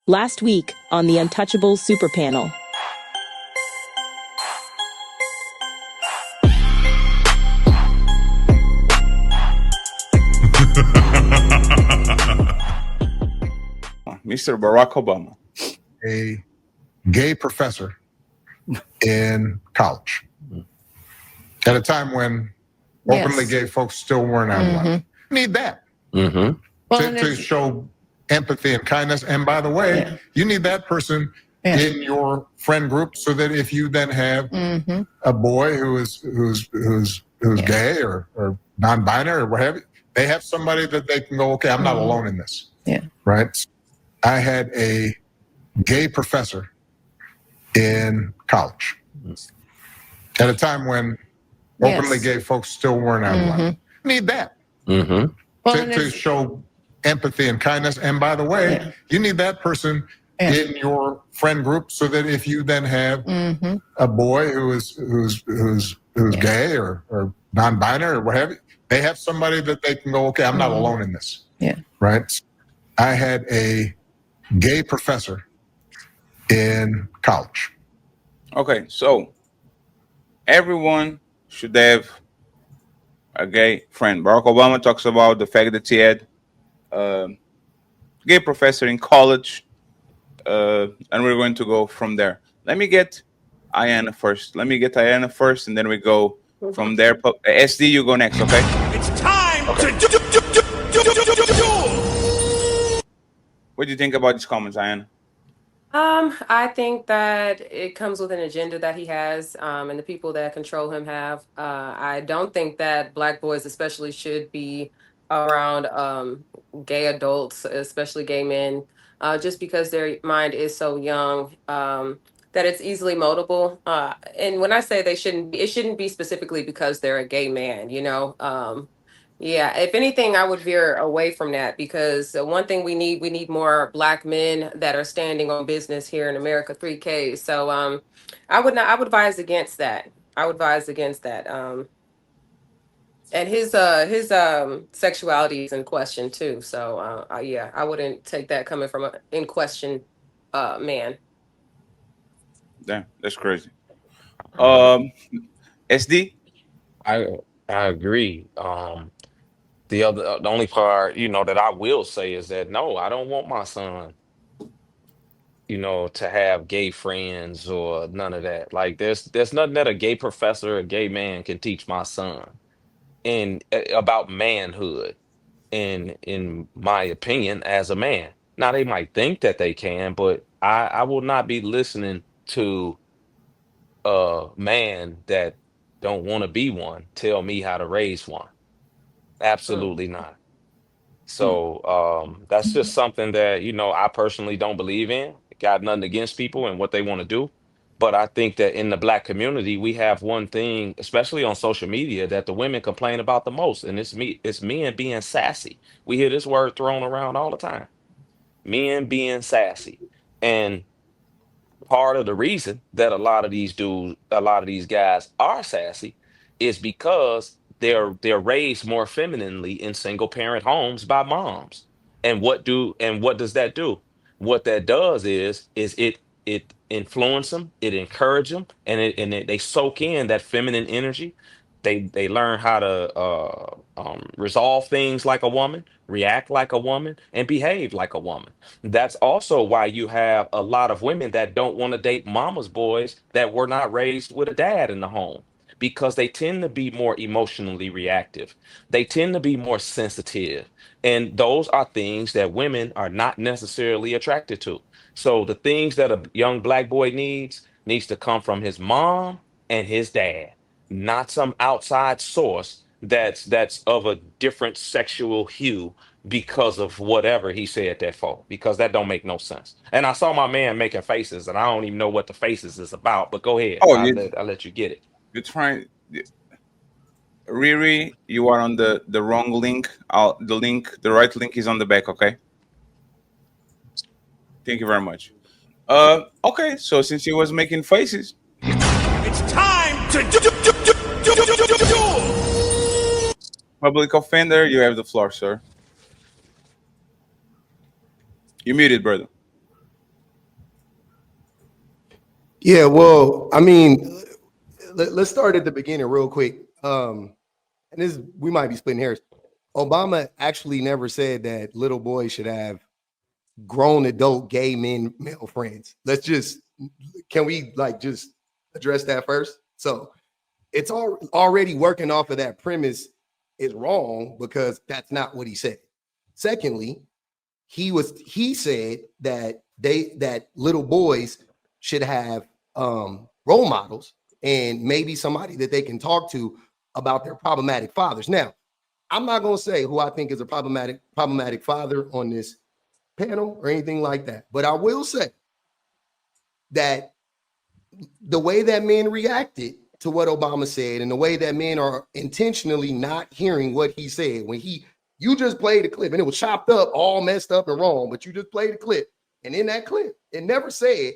Last week on the Untouchable Super Panel. Mr. Barack Obama. A gay professor in college at a time when openly gay folks still weren't allowed. Need that to show empathy and kindness. And by the way, you need that person in your friend group so that if you then have a boy who's gay or non-binary or whatever, they have somebody that they can go, okay, I'm not alone in this. Right? I had a gay professor in college at a time when openly gay folks still weren't allowed. Need that to show empathy and kindness. And by the way, you need that person in your friend group so that if you then have a boy who's gay or non-binary or whatever, they have somebody that they can go, okay, I'm not alone in this. Right? I had a gay professor in college. Okay, so everyone should have a gay friend. Barack Obama talks about the fact that he had a gay professor in college, and we're going to go from there. Let me get Ayana first. And then we go from there. SD, you go next, okay? It's time to do. What do you think about these comments, Ayana? I think that it comes with an agenda that he has, and the people that control him have. I don't think that Black boys especially should be around gay adults, especially gay men, just because their mind is so young, that it's easily moldable. And when I say they shouldn't be, it shouldn't be specifically because they're a gay man, you know? Yeah, if anything, I would veer away from that because one thing we need more Black men that are standing on business here in America, 3K. So I would advise against that. And his sexuality is in question too. So yeah, I wouldn't take that coming from a in question man. Damn, that's crazy. SD? I agree. The only part, that I will say is that no, I don't want my son, to have gay friends or none of that. Like there's nothing that a gay professor, a gay man can teach my son and about manhood in my opinion as a man. Now they might think that they can, but I will not be listening to a man that don't want to be one tell me how to raise one. Absolutely not. So that's just something that, I personally don't believe in. Got nothing against people and what they want to do. But I think that in the Black community, we have one thing, especially on social media, that the women complain about the most, and it's men being sassy. We hear this word thrown around all the time. Men being sassy. And part of the reason that a lot of these guys are sassy is because they're raised more femininely in single parent homes by moms. And what does that do? What that does is it influence them, it encourage them, they soak in that feminine energy. They learn how to resolve things like a woman, react like a woman, and behave like a woman. That's also why you have a lot of women that don't want to date mama's boys that were not raised with a dad in the home because they tend to be more emotionally reactive. They tend to be more sensitive. And those are things that women are not necessarily attracted to. So the things that a young Black boy needs to come from his mom and his dad, not some outside source that's of a different sexual hue because of whatever he said that for, because that don't make no sense. And I saw my man making faces, and I don't even know what the faces is about. But go ahead, Oh, I'll let you get it. you're trying. Riri, you are on the wrong link. The right link is on the back, okay? Thank you very much. Okay, so since he was making faces, It's time to do. public offender, you have the floor, sir. You muted, brother. Yeah, well, I mean, let's start at the beginning real quick. And this we might be splitting hairs. Obama actually never said that little boys should have grown adult gay men male friends. Can we like just address that first? So it's already working off of that premise is wrong because that's not what he said. Secondly, he said that little boys should have role models and maybe somebody that they can talk to about their problematic fathers. Now, I'm not going to say who I think is a problematic father on this panel or anything like that, but I will say that the way that men reacted to what Obama said and the way that men are intentionally not hearing what he said when you just played the clip and it was chopped up, all messed up and wrong, but you just played the clip. And in that clip, it never said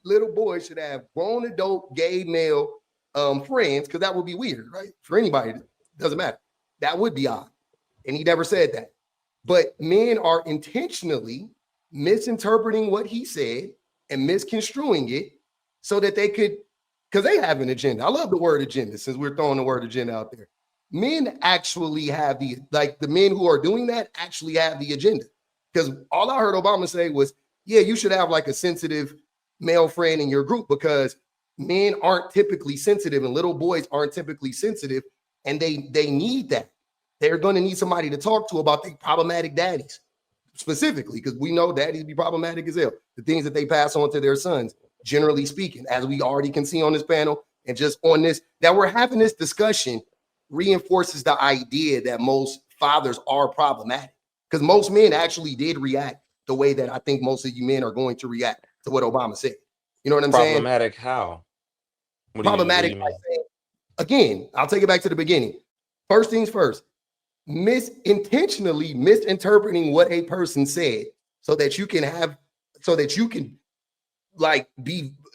little boys should have grown adult gay male friends, because that would be weird, right? For anybody, it doesn't matter. That would be odd. And he never said that. But men are intentionally misinterpreting what he said and misconstruing it so that they could, because they have an agenda. I love the word agenda since we're throwing the word agenda out there. Men actually have the men who are doing that actually have the agenda. Because all I heard Obama say was, yeah, you should have like a sensitive male friend in your group because men aren't typically sensitive and little boys aren't typically sensitive, and they need that. They're going to need somebody to talk to about their problematic daddies specifically, because we know daddies be problematic as hell. The things that they pass on to their sons, generally speaking, as we already can see on this panel and just on this, that we're having this discussion reinforces the idea that most fathers are problematic, because most men actually did react the way that I think most of you men are going to react to what Obama said. You know what I'm saying? Problematic how? What do Problematic. you mean? Again, I'll take it back to the beginning. First things first, intentionally misinterpreting what a person said so that you can like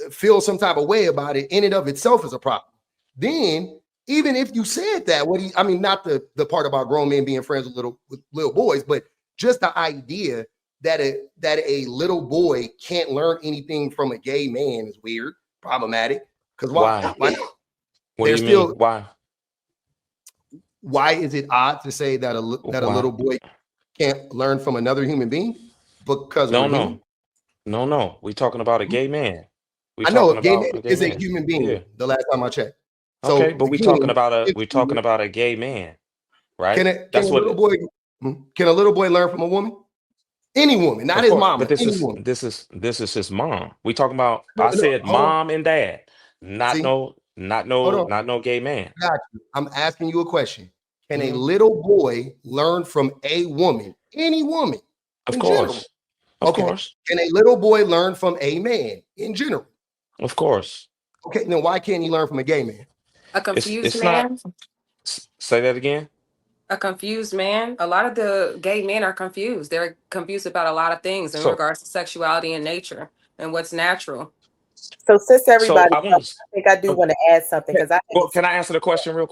feel some type of way about it in and of itself is a problem. Then even if you said that, not the part about grown men being friends with little boys, but just the idea that a little boy can't learn anything from a gay man is weird, problematic. Because why? What do you mean? Why? Why is it odd to say that a little boy can't learn from another human being? Because No. We're talking about a gay man. I know a gay man is a human being. Yeah. The last time I checked. So okay, but we're talking about a gay man, right? Can a little boy learn from a woman? Any woman, not his mama. But this is his mom. We talking about. I said mom and dad, not no gay man. Got you. I'm asking you a question. Can a little boy learn from a woman? Any woman? Of course. Of course. Can a little boy learn from a man in general? Of course. Okay, then why can't he learn from a gay man? A confused man? Say that again. A confused man. A lot of the gay men are confused. They're confused about a lot of things in regards to sexuality and nature and what's natural. So since everybody, I think I do want to add something because can I answer the question real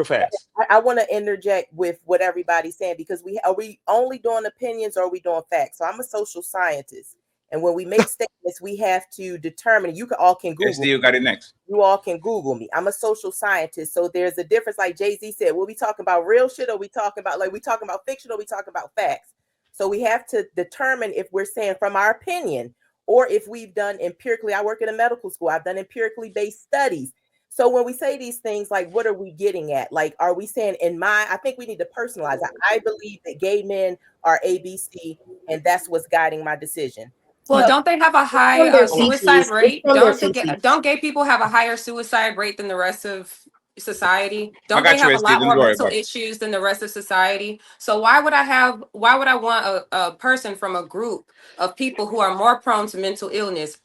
fast? I want to interject with what everybody's saying because are we only doing opinions or are we doing facts? So I'm a social scientist, and when we make statements, we have to determine. You all can Google. Yes, you got it next. You all can Google me. I'm a social scientist, so there's a difference. Like Jay-Z said, will we talking about real shit or we talking about fiction or we talking about facts? So we have to determine if we're saying from our opinion. Or if we've done empirically, I work in a medical school, I've done empirically based studies. So when we say these things, like, what are we getting at? Like, are we saying I think we need to personalize it. I believe that gay men are ABC, and that's what's guiding my decision. Well, don't they have a high suicide rate? Don't gay people have a higher suicide rate than the rest of society? Don't they have a lot more mental issues than the rest of society? So why would I want a person from a group of people who are more prone to mental illness,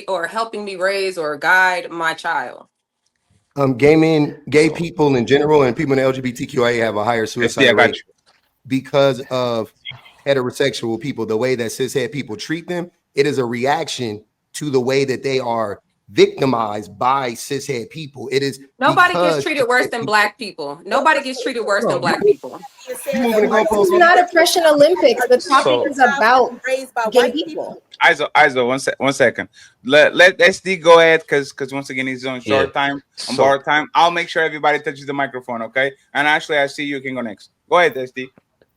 or helping me raise or guide my child? Gay people in general and people in the LGBTQIA have a higher suicide rate because of heterosexual people. The way that cishet people treat them, it is a reaction to the way that they are victimized by cishet people. It is Nobody gets because treated worse than black people. Nobody gets treated worse than black people. You moving the goalposts. This is not Oppression Olympics. The topic So- is about raised by gay white people. Iso, one second. Let SD go ahead, because once again he's on short Yeah. time, on So- borrowed time. I'll make sure everybody touches the microphone, okay? And actually, I see you can go next. Go ahead, SD.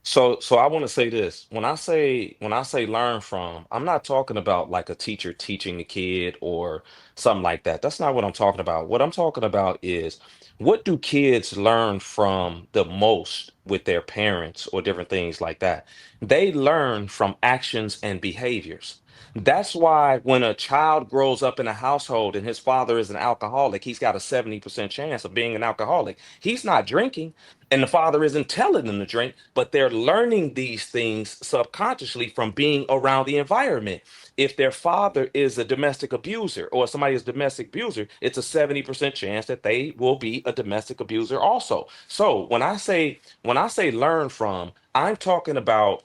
So I want to say this. When I say learn from, I'm not talking about like a teacher teaching the kid or something like that. That's not what I'm talking about. What I'm talking about is, what do kids learn from the most with their parents or different things like that? They learn from actions and behaviors. That's why when a child grows up in a household and his father is an alcoholic, he's got a 70% chance of being an alcoholic. He's not drinking, and the father isn't telling them to drink, but they're learning these things subconsciously from being around the environment. If their father is a domestic abuser or somebody is a domestic abuser, it's a 70% chance that they will be a domestic abuser also. So when I say learn from, I'm talking about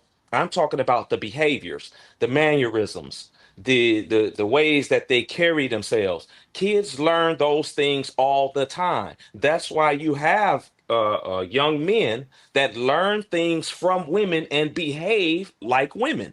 the behaviors, the mannerisms, the ways that they carry themselves. Kids learn those things all the time. That's why you have young men that learn things from women and behave like women.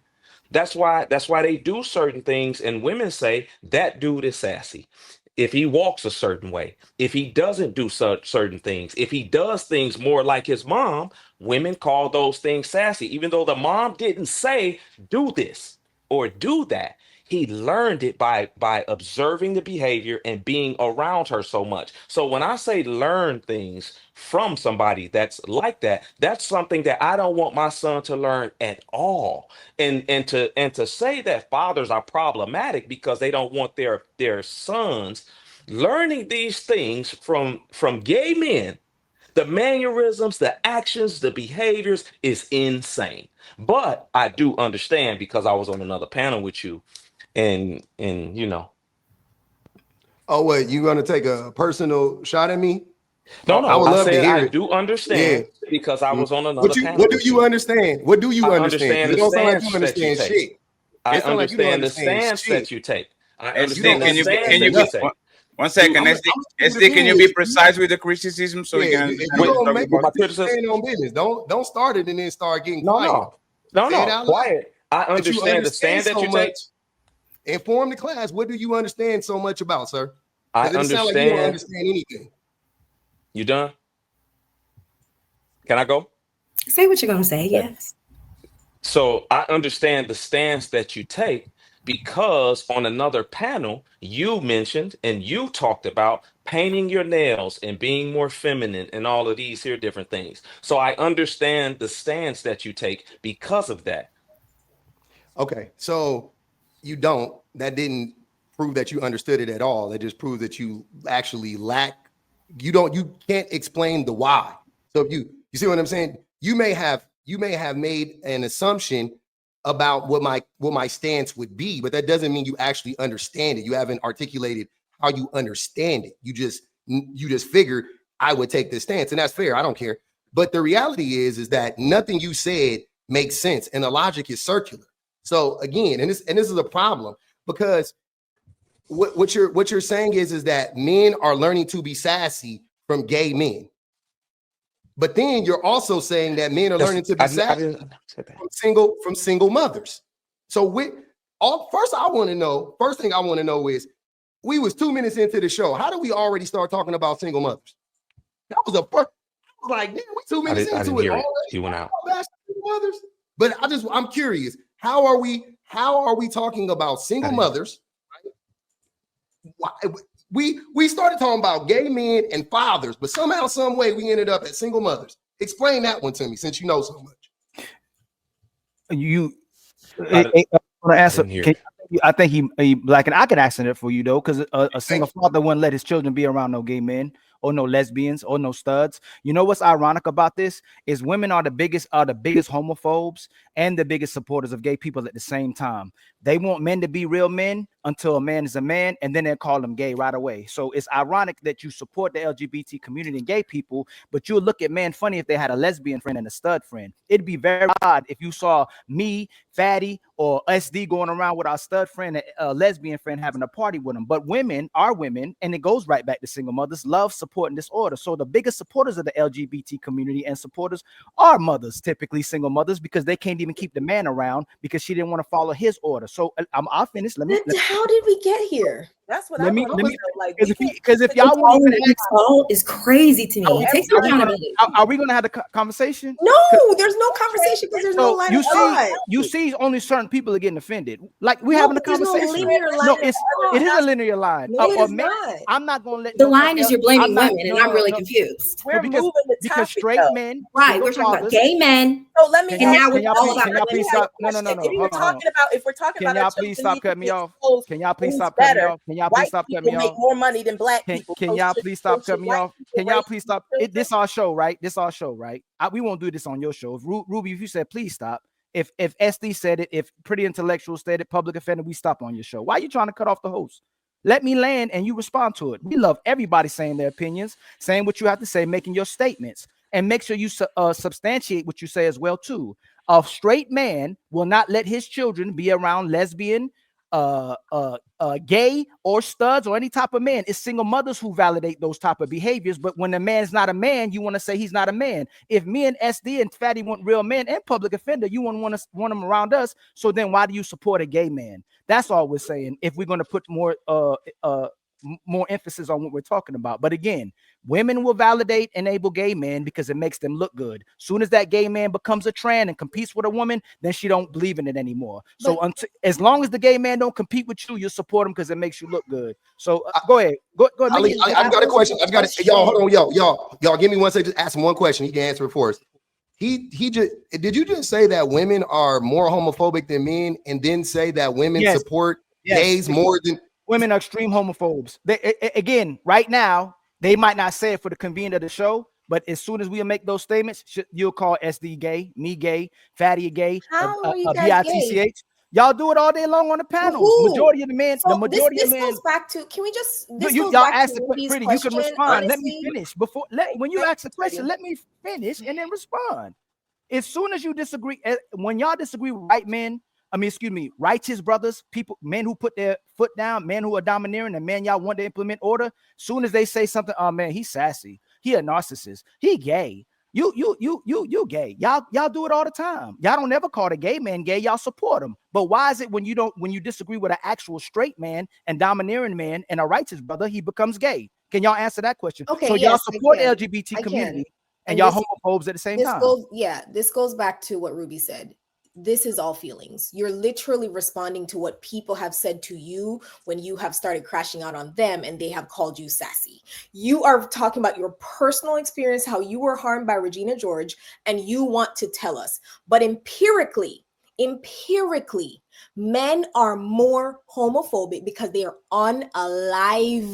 That's why they do certain things, and women say that dude is sassy. If he walks a certain way, if he doesn't do certain things, if he does things more like his mom, women call those things sassy, even though the mom didn't say do this or do that. He learned it by observing the behavior and being around her so much. So when I say learn things from somebody that's like that, that's something that I don't want my son to learn at all. And to say that fathers are problematic because they don't want their sons learning these things from gay men, the mannerisms, the actions, the behaviors, is insane. But I do understand, because I was on another panel with you, and Oh, what, you gonna take a personal shot at me? no, I would I love to said hear I it. do understand, because I was on another panel What do with you understand? What do you I understand? 'Cause understand it the don't sound like you stance that you understand take. shit. I It sound like you don't understand the understand stance shit. that you take. I SD, understand the can you be, stance can you that you be, take. one second, I'm SD, gonna SD, can you finish. be precise with the criticism so we Yeah, can if understand you what you're gonna talking make With my about? it, criticism, stand on business. Don't start it and then start getting no, quiet. Say it out loud. quiet. I That you understand the understand stand that so you much. take. Inform the class. What do you understand so much about, sir? I Because it sounds like you don't understand. understand anything. You done? Can I go? Say what you're gonna say. Okay. Yes. So I understand the stance that you take, because on another panel, you mentioned and you talked about painting your nails and being more feminine and all of these here different things. So I understand the stance that you take because of that. Okay, so you don't. That didn't prove that you understood it at all. It just proves that you actually lack. You can't explain the why. So if you see what I'm saying? You may have made an assumption about what my stance would be, but that doesn't mean you actually understand it. You haven't articulated how you understand it. You just figured I would take this stance, and that's fair. I don't care. But the reality is that nothing you said makes sense, and the logic is circular. So again, and this is a problem, because what you're saying is that men are learning to be sassy from gay men, but then you're also saying that men are learning to be I sassy didn't say that. from single mothers. So first thing I want to know is, we was 2 minutes into the show. How do we already start talking about single mothers? That was I was like, damn, we 2 minutes I into didn't it hear it. already. You went out. Single mothers. But I'm curious, how are we talking about single mothers? Why, we started talking about gay men and fathers, but somehow, some way, we ended up at single mothers. Explain that one to me, since you know so much. You I want to answer? didn't hear it. I think he black, and I could answer that for you though, because a single father wouldn't let his children be around no gay men, or no lesbians or no studs. You know what's ironic about this is women are the biggest homophobes and the biggest supporters of gay people at the same time. They want men to be real men until a man is a man, and then they call them gay right away. So it's ironic that you support the LGBT community and gay people, but you'll look at men funny if they had a lesbian friend and a stud friend. It'd be very odd if you saw me, Fatty, or SD going around with our stud friend, a lesbian friend, having a party with them. But women are women, and it goes right back to single mothers, love, support, and disorder. So the biggest supporters of the LGBT community and supporters are mothers, typically single mothers, because they can't even keep the man around because she didn't want to follow his order. So I'll finish. How did we get here? That's what let I me want to know. Like, because if y'all won't even ask, is crazy to me. Take some accountability. are we going to have the conversation? No, there's no conversation because there's no line of thought. You see, only certain people are getting offended. Like we're having a conversation. It is a linear line. No, it is not. I'm not going to let the line is you're blaming women, and I'm really confused. We're moving the because topic, straight though. men, right? We're talking about gay men. So let me. And now we're all about. Can y'all please stop? No. If we're talking about, can y'all please stop cutting me off? Can y'all please stop cutting me off? Can y'all please stop cutting me off? Make more money than black people. Can y'all please stop cutting me off? Can y'all please stop? This our show, right? This our show, right? We won't do this on your show. If Ruby, if you said please stop, if SD said it, if Pretty Intellectual said it, Public Offender, we stop on your show. Why are you trying to cut off the host? Let me land and you respond to it. We love everybody saying their opinions, saying what you have to say, making your statements, and make sure you substantiate what you say as well too. A straight man will not let his children be around lesbian, gay, or studs, or any type of man. It's single mothers who validate those type of behaviors. But when a man's not a man, you want to say he's not a man. If me and SD and Fatty want real men and Public Offender, you want them around us. So then why do you support a gay man? That's all we're saying. If we're going to put more emphasis on what we're talking about. But again, women will validate enable gay men because it makes them look good. Soon as that gay man becomes a trans and competes with a woman, then she don't believe in it anymore. So as long as the gay man don't compete with you, you support him because it makes you look good. So go ahead. Go ahead. I've got a question. Y'all, hold on, y'all give me one second. Just ask him one question. He can answer it for us. Did you just say that women are more homophobic than men, and then say that women support gays more than women? Are extreme homophobes. Again, right now, they might not say it for the convenience of the show, but as soon as we make those statements, you'll call SD gay, me gay, Fatty gay, BITCH. Y'all do it all day long on the panels. Majority of the men, so this goes back to, can we just, y'all ask the question, you can respond. Honestly. Let me finish when you ask the question, let me finish and then respond. As soon as you disagree, when y'all disagree with righteous brothers, men who put their foot down, men who are domineering, and men y'all want to implement order. Soon as they say something, oh man, he's sassy, he a narcissist, he gay. You gay. Y'all do it all the time. Y'all don't ever call the gay man gay. Y'all support him. But why is it when you disagree with an actual straight man and domineering man and a righteous brother, he becomes gay? Can y'all answer that question? Okay. So y'all support LGBT community and y'all homophobes at the same time. This goes back to what Ruby said. This is all feelings. You're literally responding to what people have said to you when you have started crashing out on them and they have called you sassy. You are talking about your personal experience, how you were harmed by Regina George, and you want to tell us. But empirically, men are more homophobic because they are unaliving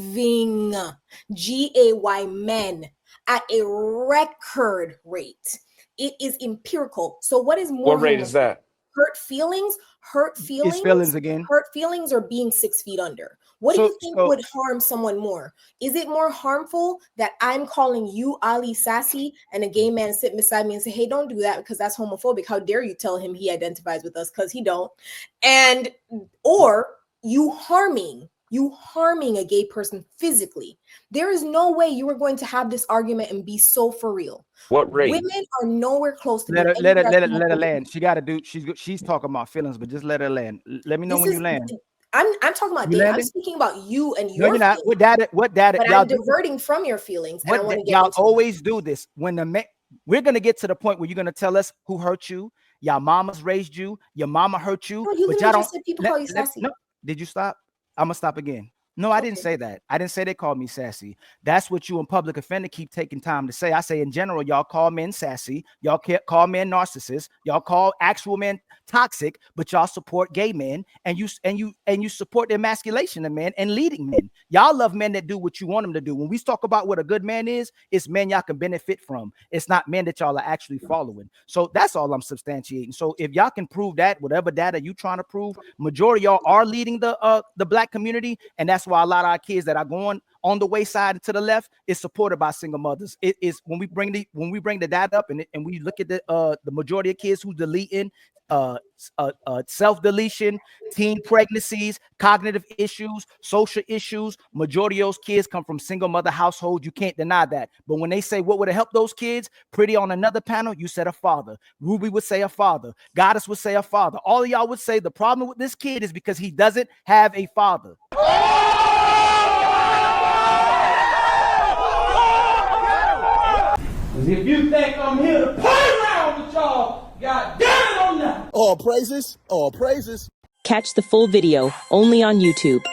GAY men at a record rate. It is empirical. So what is more? What rate is that? Hurt feelings. It's feelings again. Hurt feelings or being 6 feet under. What do you think would harm someone more? Is it more harmful that I'm calling you Ali sassy and a gay man sitting beside me and say, hey, don't do that because that's homophobic. How dare you tell him he identifies with us because he don't? Or you harming a gay person physically. There is no way you are going to have this argument and be so for real. What rate? Women are nowhere close to let her land. She got to do. She's talking about feelings, but just let her land. Let me know when you land. I'm talking about data. I'm speaking about you and your. No, you're not. What data? But I'm diverting from your feelings. And I want to get y'all always do this when we're gonna get to the point where you're gonna tell us who hurt you. Y'all mamas raised you. Your mama hurt you. No, you but y'all just said people call you sassy. No, did you stop? I'm gonna stop again. No, I didn't say that. I didn't say they called me sassy. That's what you and public offender keep taking time to say. I say in general, y'all call men sassy. Y'all can't call men narcissists. Y'all call actual men toxic, but y'all support gay men and you support the emasculation of men and leading men. Y'all love men that do what you want them to do. When we talk about what a good man is, it's men y'all can benefit from. It's not men that y'all are actually following. So that's all I'm substantiating. So if y'all can prove that, whatever data you trying to prove, majority of y'all are leading the black community, and that's why a lot of our kids that are going on the wayside to the left is supported by single mothers. It is when we bring the data up and we look at the majority of kids who deleting, self-deletion, teen pregnancies, cognitive issues, social issues, majority of those kids come from single mother households. You can't deny that. But when they say what would have helped those kids, Pretty on another panel, you said a father. Ruby would say a father. Goddess would say a father. All of y'all would say the problem with this kid is because he doesn't have a father. If you think I'm here to play around with y'all, God damn it, I'm not. All praises, all praises. Catch the full video only on YouTube.